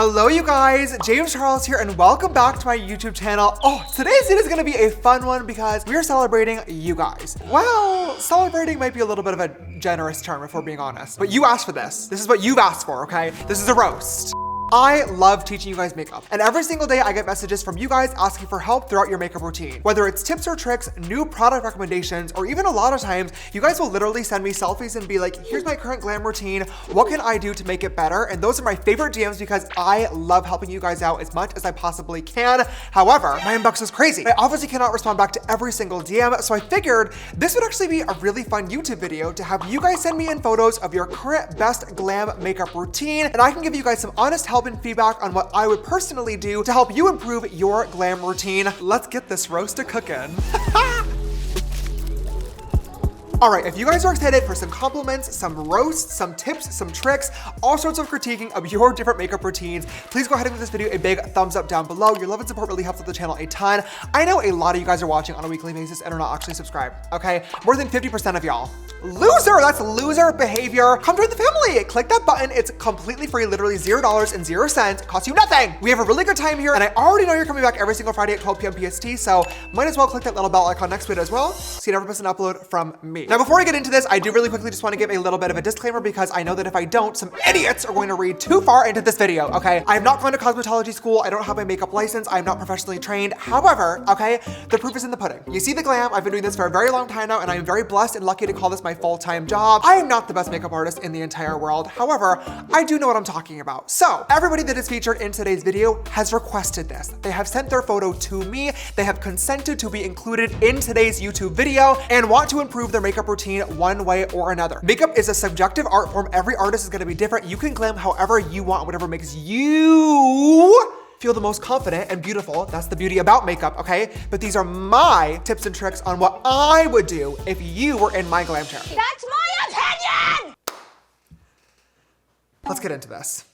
Hello you guys, James Charles here and welcome back to my YouTube channel. Oh, today's video is gonna be a fun one because we are celebrating you guys. Well, celebrating might be a little bit of a generous term if we're being honest, but you asked for this. This is what you've asked for, okay? This is a roast. I love teaching you guys makeup, and every single day I get messages from you guys asking for help throughout your makeup routine. Whether it's tips or tricks, new product recommendations, or even a lot of times, you guys will literally send me selfies and be like, here's my current glam routine, what can I do to make it better? And those are my favorite DMs because I love helping you guys out as much as I possibly can. However, my inbox is crazy. I obviously cannot respond back to every single DM, so I figured this would actually be a really fun YouTube video to have you guys send me in photos of your current best glam makeup routine, and I can give you guys some honest help and feedback on what I would personally do to help you improve your glam routine. Let's get this roast a cookin'. All right, if you guys are excited for some compliments, some roasts, some tips, some tricks, all sorts of critiquing of your different makeup routines, please go ahead and give this video a big thumbs up down below. Your love and support really helps out the channel a ton. I know a lot of you guys are watching on a weekly basis and are not actually subscribed, okay? More than 50% of y'all. Loser, that's loser behavior. Come join the family. Click that button. It's completely free, literally $0.00. It costs you nothing. We have a really good time here, and I already know you're coming back every single Friday at 12 p.m. PST, so might as well click that little bell icon next to it as well, so you never miss an upload from me. Now, before I get into this, I do really quickly just want to give a little bit of a disclaimer because I know that if I don't, some idiots are going to read too far into this video, okay? I have not gone to cosmetology school. I don't have my makeup license. I'm not professionally trained. However, okay, the proof is in the pudding. You see the glam. I've been doing this for a very long time now, and I am very blessed and lucky to call this my full-time job. I am not the best makeup artist in the entire world. However, I do know what I'm talking about. So everybody that is featured in today's video has requested this. They have sent their photo to me. They have consented to be included in today's YouTube video and want to improve their makeup routine one way or another. Makeup is a subjective art form. Every artist is going to be different. You can glam however you want, whatever makes you feel the most confident and beautiful. That's the beauty about makeup, okay? But these are my tips and tricks on what I would do if you were in my glam chair. That's my opinion! Let's get into this.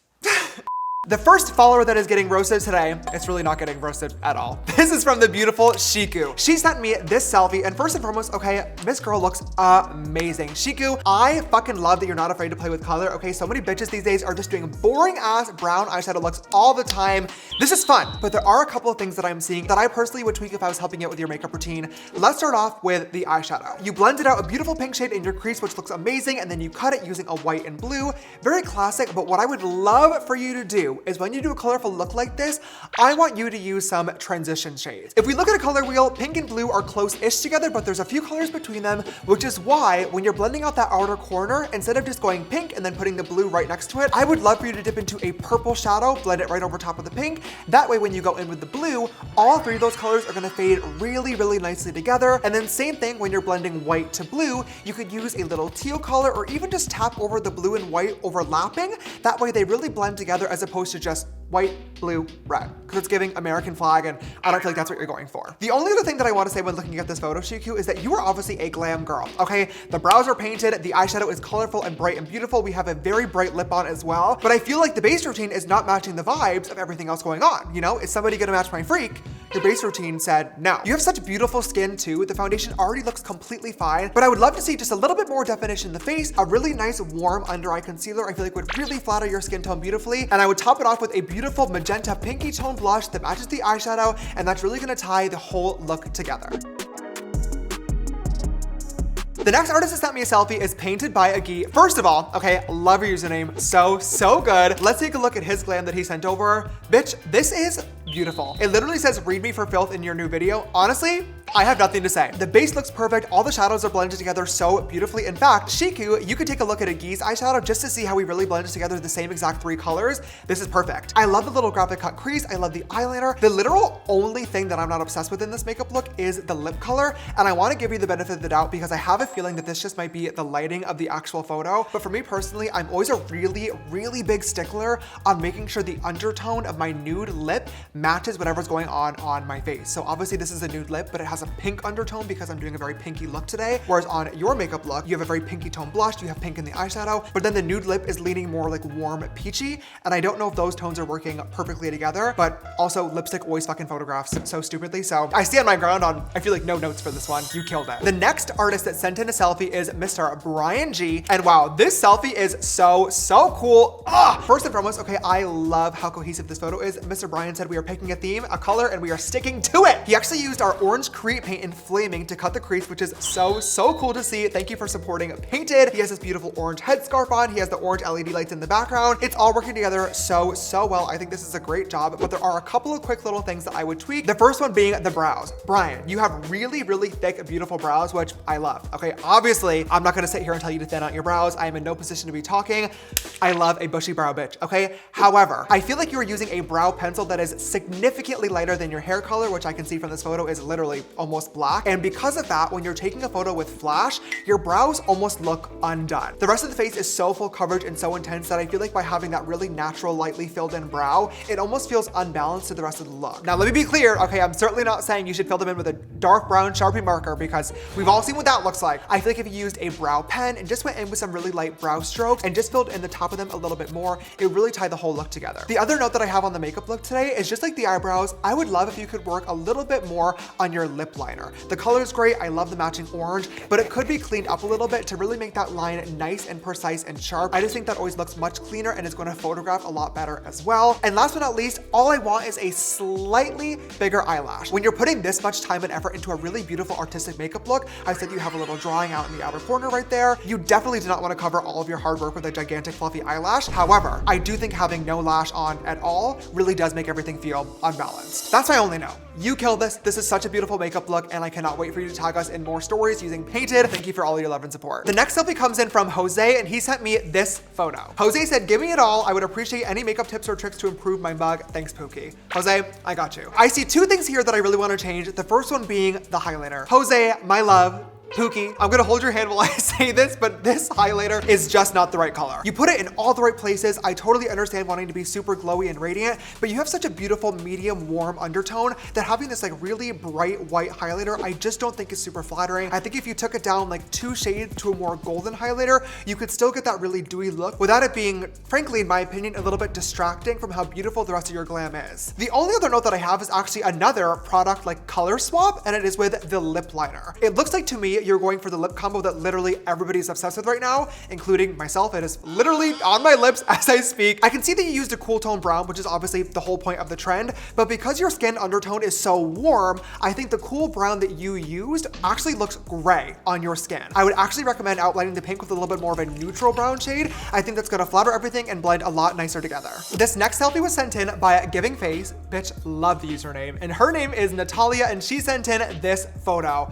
The first follower that is getting roasted today, it's really not getting roasted at all. This is from the beautiful Shiku. She sent me this selfie, and first and foremost, okay, this girl looks amazing. Shiku, I fucking love that you're not afraid to play with color, okay? So many bitches these days are just doing boring ass brown eyeshadow looks all the time. This is fun, but there are a couple of things that I'm seeing that I personally would tweak if I was helping out with your makeup routine. Let's start off with the eyeshadow. You blended out a beautiful pink shade in your crease, which looks amazing, and then you cut it using a white and blue. Very classic, but what I would love for you to do is when you do a colorful look like this, I want you to use some transition shades. If we look at a color wheel, pink and blue are close-ish together, but there's a few colors between them, which is why when you're blending out that outer corner, instead of just going pink and then putting the blue right next to it, I would love for you to dip into a purple shadow, blend it right over top of the pink. That way, when you go in with the blue, all three of those colors are gonna fade really, really nicely together. And then same thing when you're blending white to blue, you could use a little teal color or even just tap over the blue and white overlapping. That way they really blend together as opposed to just white, blue, red, because it's giving American flag, and I don't feel like that's what you're going for. The only other thing that I want to say when looking at this photo, Shiku, is that you are obviously a glam girl, okay? The brows are painted, the eyeshadow is colorful and bright and beautiful. We have a very bright lip on as well, but I feel like the base routine is not matching the vibes of everything else going on. You know, is somebody gonna match my freak? Your base routine said no. You have such beautiful skin too. The foundation already looks completely fine, but I would love to see just a little bit more definition in the face. A really nice warm under eye concealer I feel like would really flatter your skin tone beautifully, and I would top it off with a beautiful magenta pinky tone blush that matches the eyeshadow, and that's really gonna tie the whole look together. The next artist that sent me a selfie is Painted by Aggee. First of all, okay, love your username, so good. Let's take a look at his glam that he sent over. Bitch, this is beautiful. It literally says, read me for filth in your new video. Honestly, I have nothing to say. The base looks perfect. All the shadows are blended together so beautifully. In fact, Shiku, you could take a look at Aggee's eyeshadow just to see how we really blended together the same exact three colors. This is perfect. I love the little graphic cut crease. I love the eyeliner. The literal only thing that I'm not obsessed with in this makeup look is the lip color. And I want to give you the benefit of the doubt because I have a feeling that this just might be the lighting of the actual photo. But for me personally, I'm always a really big stickler on making sure the undertone of my nude lip matches whatever's going on my face. So obviously this is a nude lip, but it has a pink undertone because I'm doing a very pinky look today. Whereas on your makeup look, you have a very pinky tone blush, you have pink in the eyeshadow, but then the nude lip is leaning more like warm peachy. And I don't know if those tones are working perfectly together, but also lipstick always fucking photographs so stupidly. So I stand my ground on, I feel like no notes for this one. You killed it. The next artist that sent in in a selfie is Mr. Brian G. And wow, this selfie is so cool. First and foremost, okay, I love how cohesive this photo is. Mr. Brian said we are picking a theme, a color, and we are sticking to it. He actually used our orange Create paint in Flaming to cut the crease, which is so cool to see. Thank you for supporting Painted. He has this beautiful orange headscarf on. He has the orange LED lights in the background. It's all working together so well. I think this is a great job, but there are a couple of quick little things that I would tweak. The first one being the brows. Brian, you have really thick, beautiful brows, which I love. Okay, obviously, I'm not gonna sit here and tell you to thin out your brows. I am in no position to be talking. I love a bushy brow bitch, okay? However, I feel like you are using a brow pencil that is significantly lighter than your hair color, which I can see from this photo is literally almost black. And because of that, when you're taking a photo with flash, your brows almost look undone. The rest of the face is so full coverage and so intense that I feel like by having that really natural, lightly filled in brow, it almost feels unbalanced to the rest of the look. Now, let me be clear, okay, I'm certainly not saying you should fill them in with a dark brown Sharpie marker because we've all seen what that looks like. I feel like if you used a brow pen and just went in with some really light brow strokes and just filled in the top of them a little bit more, it would really tie the whole look together. The other note that I have on the makeup look today is just like the eyebrows, I would love if you could work a little bit more on your lip liner. The color is great, I love the matching orange, but it could be cleaned up a little bit to really make that line nice and precise and sharp. I just think that always looks much cleaner and is going to photograph a lot better as well. And last but not least, all I want is a slightly bigger eyelash. When you're putting this much time and effort into a really beautiful artistic makeup look, I said you have a little drawing out in the outer corner right there. You definitely do not want to cover all of your hard work with a gigantic fluffy eyelash. However, I do think having no lash on at all really does make everything feel unbalanced. That's my only note. You killed this. This is such a beautiful makeup look and I cannot wait for you to tag us in more stories using Painted. Thank you for all your love and support. The next selfie comes in from Jose and he sent me this photo. Jose said, give me it all. I would appreciate any makeup tips or tricks to improve my mug. Thanks, Pookie. Jose, I got you. I see two things here that I really want to change. The first one being the highlighter. Jose, my love, Pookie, I'm gonna hold your hand while I say this, but this highlighter is just not the right color. You put it in all the right places. I totally understand wanting to be super glowy and radiant, but you have such a beautiful medium warm undertone that having this like really bright white highlighter, I just don't think is super flattering. I think if you took it down like 2 shades to a more golden highlighter, you could still get that really dewy look without it being, frankly, in my opinion, a little bit distracting from how beautiful the rest of your glam is. The only other note that I have is actually another product like color swap, and it is with the lip liner. It looks like to me, you're going for the lip combo that literally everybody's obsessed with right now, including myself. It is literally on my lips as I speak. I can see that you used a cool tone brown, which is obviously the whole point of the trend, but because your skin undertone is so warm, I think the cool brown that you used actually looks gray on your skin. I would actually recommend outlining the pink with a little bit more of a neutral brown shade. I think that's gonna flatter everything and blend a lot nicer together. This next selfie was sent in by Giving Face. Bitch, love the username. And her name is Natalia and she sent in this photo.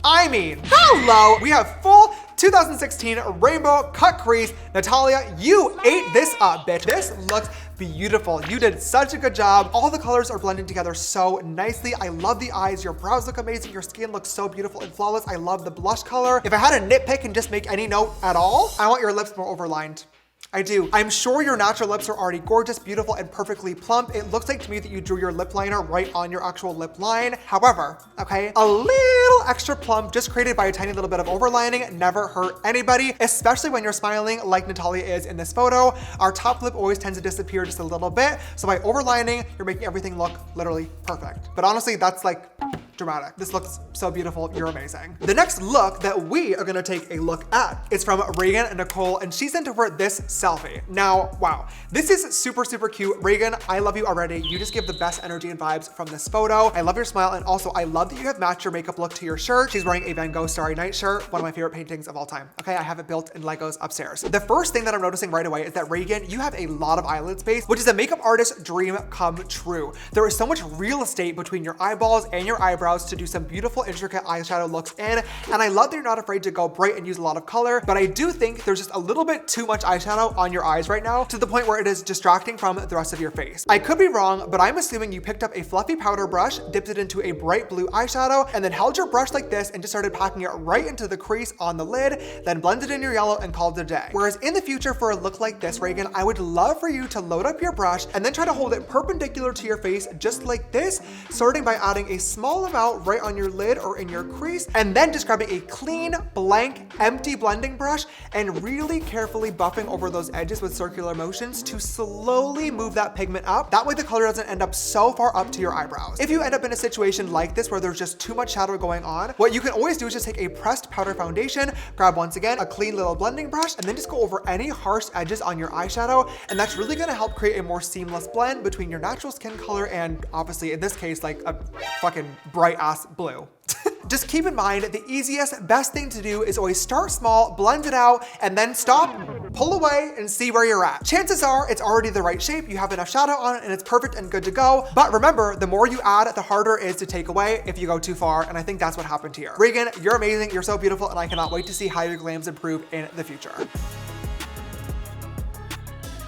I mean, hello! We have full 2016 rainbow cut crease. Natalia, you ate this up, bitch. This looks beautiful. You did such a good job. All the colors are blending together so nicely. I love the eyes. Your brows look amazing. Your skin looks so beautiful and flawless. I love the blush color. If I had a nitpick and just make any note at all, I want your lips more overlined. I do. I'm sure your natural lips are already gorgeous, beautiful, and perfectly plump. It looks like to me that you drew your lip liner right on your actual lip line. However, okay, a little extra plump just created by a tiny little bit of overlining never hurt anybody, especially when you're smiling like Natalia is in this photo. Our top lip always tends to disappear just a little bit. So by overlining, you're making everything look literally perfect. But honestly, that's like dramatic. This looks so beautiful. You're amazing. The next look that we are gonna take a look at is from Reagan and Nicole, and she sent over this selfie. Now, wow, this is super cute. Reagan, I love you already. You just give the best energy and vibes from this photo. I love your smile, and also I love that you have matched your makeup look to your shirt. She's wearing a Van Gogh Starry Night shirt, one of my favorite paintings of all time. Okay, I have it built in Legos upstairs. The first thing that I'm noticing right away is that Reagan, you have a lot of eyelid space, which is a makeup artist's dream come true. There is so much real estate between your eyeballs and your eyebrows to do some beautiful intricate eyeshadow looks in, and I love that you're not afraid to go bright and use a lot of color, but I do think there's just a little bit too much eyeshadow on your eyes right now to the point where it is distracting from the rest of your face. I could be wrong, but I'm assuming you picked up a fluffy powder brush, dipped it into a bright blue eyeshadow, and then held your brush like this and just started packing it right into the crease on the lid, then blended in your yellow and called it a day. Whereas in the future for a look like this, Reagan, I would love for you to load up your brush and then try to hold it perpendicular to your face just like this, starting by adding a small amount them out right on your lid or in your crease, and then just grabbing a clean, blank, empty blending brush and really carefully buffing over those edges with circular motions to slowly move that pigment up. That way the color doesn't end up so far up to your eyebrows. If you end up in a situation like this where there's just too much shadow going on, what you can always do is just take a pressed powder foundation, grab once again a clean little blending brush, and then just go over any harsh edges on your eyeshadow, and that's really gonna help create a more seamless blend between your natural skin color and obviously in this case like a fucking bright ass blue. Just keep in mind, the easiest, best thing to do is always start small, blend it out, and then stop, pull away, and see where you're at. Chances are it's already the right shape, you have enough shadow on it, and it's perfect and good to go. But remember, the more you add, the harder it is to take away if you go too far, and I think that's what happened here. Reagan, you're amazing, you're so beautiful, and I cannot wait to see how your glams improve in the future.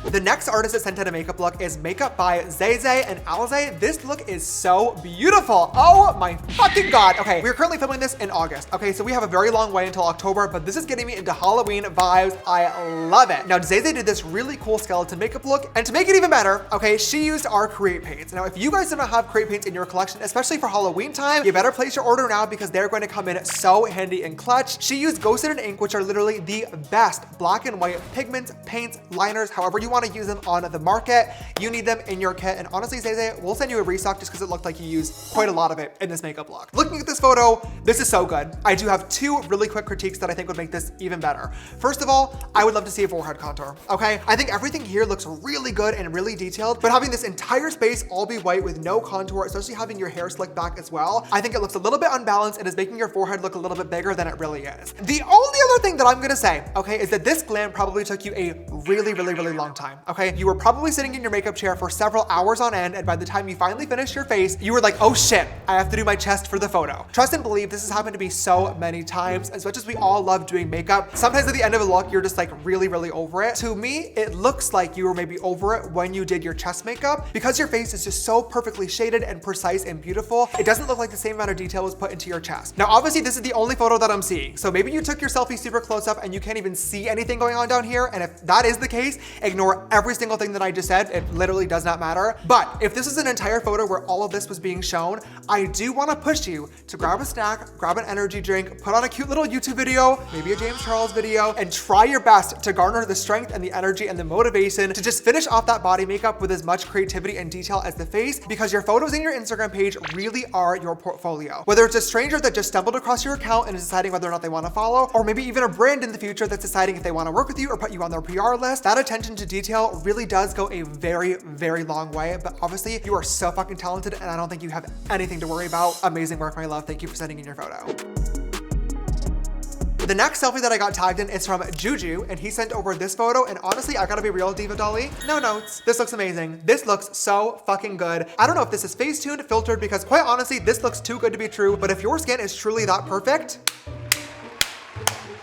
The next artist that sent in a makeup look is Makeup by Zay and Alze. This look is so beautiful. Oh my fucking God. Okay, we're currently filming this in August. Okay, so we have a very long way until October, but this is getting me into Halloween vibes. I love it. Now, Zay did this really cool skeleton makeup look, and to make it even better, okay, she used our Create paints. Now, if you guys do not have Create paints in your collection, especially for Halloween time, you better place your order now because they're going to come in so handy and clutch. She used Ghosted and Ink, which are literally the best black and white pigments, paints, liners, however you want to use them on the market. You need them in your kit, and honestly, Zay, we'll send you a restock just because it looked like you used quite a lot of it in this makeup look. Looking at this photo, this is so good. I do have two really quick critiques that I think would make this even better. First of all, I would love to see a forehead contour, okay? I think everything here looks really good and really detailed, but having this entire space all be white with no contour, especially having your hair slicked back as well, I think it looks a little bit unbalanced and is making your forehead look a little bit bigger than it really is. The only other thing that I'm gonna say, okay, is that this glam probably took you a really long time, okay? You were probably sitting in your makeup chair for several hours on end, and by the time you finally finished your face, you were like, oh shit, I have to do my chest for the photo. Trust and believe, this has happened to me so many times. As much as we all love doing makeup, sometimes at the end of a look, you're just like really over it. To me, it looks like you were maybe over it when you did your chest makeup. Because your face is just so perfectly shaded and precise and beautiful, it doesn't look like the same amount of detail was put into your chest. Now, obviously, this is the only photo that I'm seeing, so maybe you took your selfie super close up and you can't even see anything going on down here, and if that is the case, ignore every single thing that I just said. It literally does not matter. But if this is an entire photo where all of this was being shown, I do want to push you to grab a snack, grab an energy drink, put on a cute little YouTube video, maybe a James Charles video, and try your best to garner the strength and the energy and the motivation to just finish off that body makeup with as much creativity and detail as the face, because your photos in your Instagram page really are your portfolio. Whether it's a stranger that just stumbled across your account and is deciding whether or not they want to follow, or maybe even a brand in the future that's deciding if they want to work with you or put you on their PR list, that attention to detail really does go a very long way. But obviously, you are so fucking talented, and I don't think you have anything to worry about. Amazing work, my love. Thank you for sending in your photo. The next selfie that I got tagged in is from Juju, and he sent over this photo, and honestly, I gotta be real, Diva Dolly, no notes. This looks amazing. This looks so fucking good. I don't know if this is face tuned, filtered, because quite honestly, this looks too good to be true, but if your skin is truly that perfect,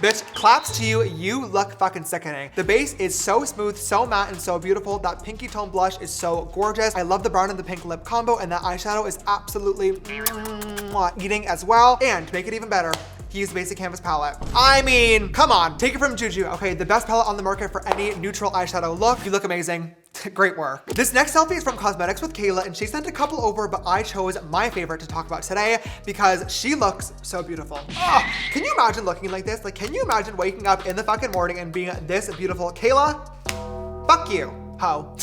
bitch, claps to you, you look fucking sickening. The base is so smooth, so matte, and so beautiful. That pinky tone blush is so gorgeous. I love the brown and the pink lip combo, and that eyeshadow is absolutely eating as well. And to make it even better, he used basic canvas palette. I mean, come on, take it from Juju. Okay, the best palette on the market for any neutral eyeshadow look. You look amazing. Great work. This next selfie is from Cosmetics with Kayla, and she sent a couple over, but I chose my favorite to talk about today because she looks so beautiful. Oh, can you imagine looking like this? Like, can you imagine waking up in the fucking morning and being this beautiful? Kayla, fuck you, ho.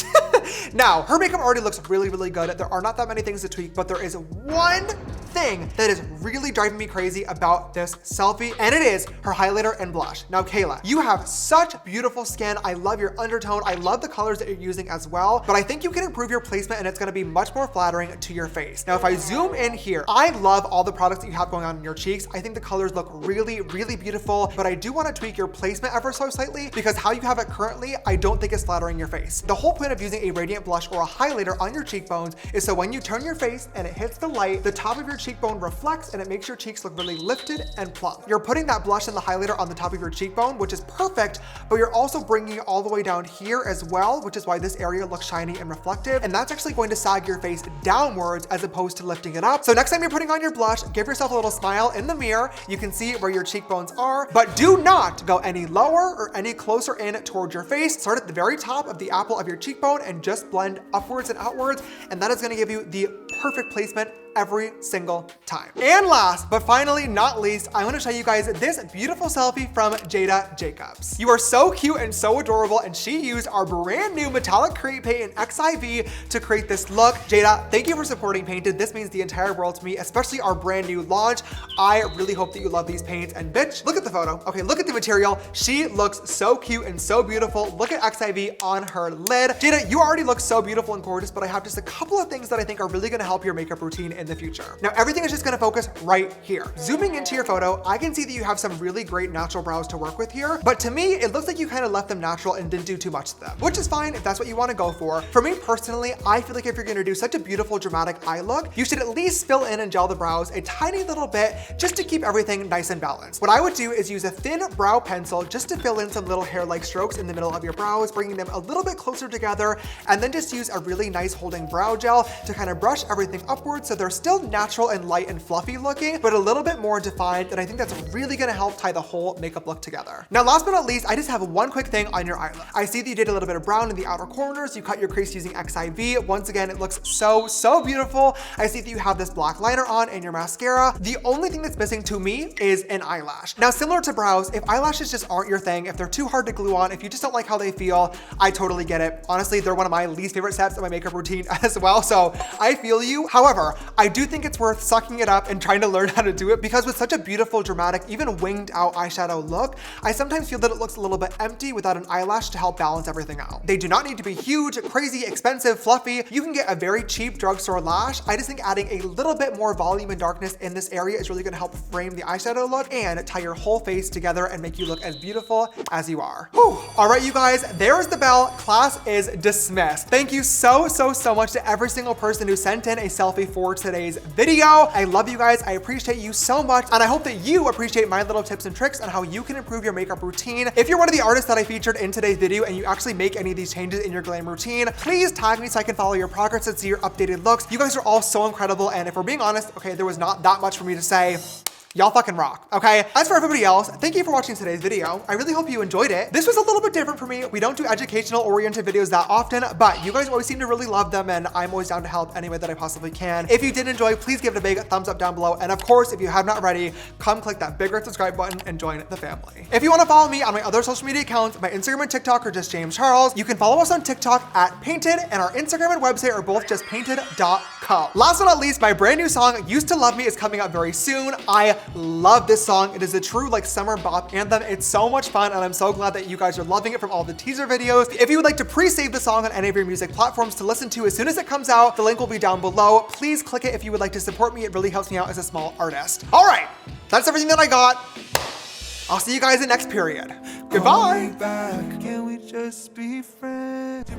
Now, her makeup already looks really good. There are not that many things to tweak, but there is one thing that is really driving me crazy about this selfie, and it is her highlighter and blush. Now, Kayla, you have such beautiful skin. I love your undertone. I love the colors that you're using as well, but I think you can improve your placement and it's gonna be much more flattering to your face. Now, if I zoom in here, I love all the products that you have going on in your cheeks. I think the colors look really beautiful, but I do wanna tweak your placement ever so slightly because how you have it currently, I don't think is flattering your face. The whole point of using a radiant blush or a highlighter on your cheekbones is so when you turn your face and it hits the light, the top of your cheekbone reflects and it makes your cheeks look really lifted and plump. You're putting that blush and the highlighter on the top of your cheekbone, which is perfect, but you're also bringing it all the way down here as well, which is why this area looks shiny and reflective, and that's actually going to sag your face downwards as opposed to lifting it up. So next time you're putting on your blush, give yourself a little smile in the mirror. You can see where your cheekbones are, but do not go any lower or any closer in towards your face. Start at the very top of the apple of your cheekbone and just blend upwards and outwards, and that is gonna give you the perfect placement every single time. And last, but finally not least, I want to show you guys this beautiful selfie from Jada Jacobs. You are so cute and so adorable, and she used our brand new metallic create paint in XIV to create this look. Jada, thank you for supporting Painted. This means the entire world to me, especially our brand new launch. I really hope that you love these paints, and bitch, look at the photo. Okay, look at the material. She looks so cute and so beautiful. Look at XIV on her lid. Jada, you already look so beautiful and gorgeous, but I have just a couple of things that I think are really gonna help your makeup routine in the future. Now, everything is just gonna focus right here. Zooming into your photo, I can see that you have some really great natural brows to work with here, but to me, it looks like you kind of left them natural and didn't do too much to them, which is fine if that's what you wanna go for. For me personally, I feel like if you're gonna do such a beautiful dramatic eye look, you should at least fill in and gel the brows a tiny little bit just to keep everything nice and balanced. What I would do is use a thin brow pencil just to fill in some little hair-like strokes in the middle of your brows, bringing them a little bit closer together, and then just use a really nice holding brow gel to kind of brush everything upwards so they're still natural and light and fluffy looking, but a little bit more defined, and I think that's really gonna help tie the whole makeup look together. Now, last but not least, I just have one quick thing on your eye look. I see that you did a little bit of brown in the outer corners. You cut your crease using XIV. Once again, it looks so, so beautiful. I see that you have this black liner on and your mascara. The only thing that's missing to me is an eyelash. Now, similar to brows, if eyelashes just aren't your thing, if they're too hard to glue on, if you just don't like how they feel, I totally get it. Honestly, they're one of my least favorite steps in my makeup routine as well, so I feel you. However, I do think it's worth sucking it up and trying to learn how to do it, because with such a beautiful, dramatic, even winged out eyeshadow look, I sometimes feel that it looks a little bit empty without an eyelash to help balance everything out. They do not need to be huge, crazy, expensive, fluffy. You can get a very cheap drugstore lash. I just think adding a little bit more volume and darkness in this area is really gonna help frame the eyeshadow look and tie your whole face together and make you look as beautiful as you are. Whew. All right, you guys, there's the bell. Class is dismissed. Thank you so much to every single person who sent in a selfie for today's video. I love you guys. I appreciate you so much, and I hope that you appreciate my little tips and tricks on how you can improve your makeup routine. If you're one of the artists that I featured in today's video and you actually make any of these changes in your glam routine, please tag me so I can follow your progress and see your updated looks. You guys are all so incredible, and if we're being honest, okay, there was not that much for me to say. Y'all fucking rock, okay? As for everybody else, thank you for watching today's video. I really hope you enjoyed it. This was a little bit different for me. We don't do educational oriented videos that often, but you guys always seem to really love them, and I'm always down to help any way that I possibly can. If you did enjoy, please give it a big thumbs up down below. And of course, if you have not already, come click that big red subscribe button and join the family. If you wanna follow me on my other social media accounts, my Instagram and TikTok are just James Charles. You can follow us on TikTok at Painted, and our Instagram and website are both just painted.co. Last but not least, my brand new song, Used to Love Me, is coming out very soon. I love this song. It is a true like summer bop anthem. It's so much fun, and I'm so glad that you guys are loving it from all the teaser videos. If you would like to pre-save the song on any of your music platforms to listen to as soon as it comes out, the link will be down below. Please click it if you would like to support me. It really helps me out as a small artist. All right, that's everything that I got. I'll see you guys in next period. Goodbye. Can we just be friends?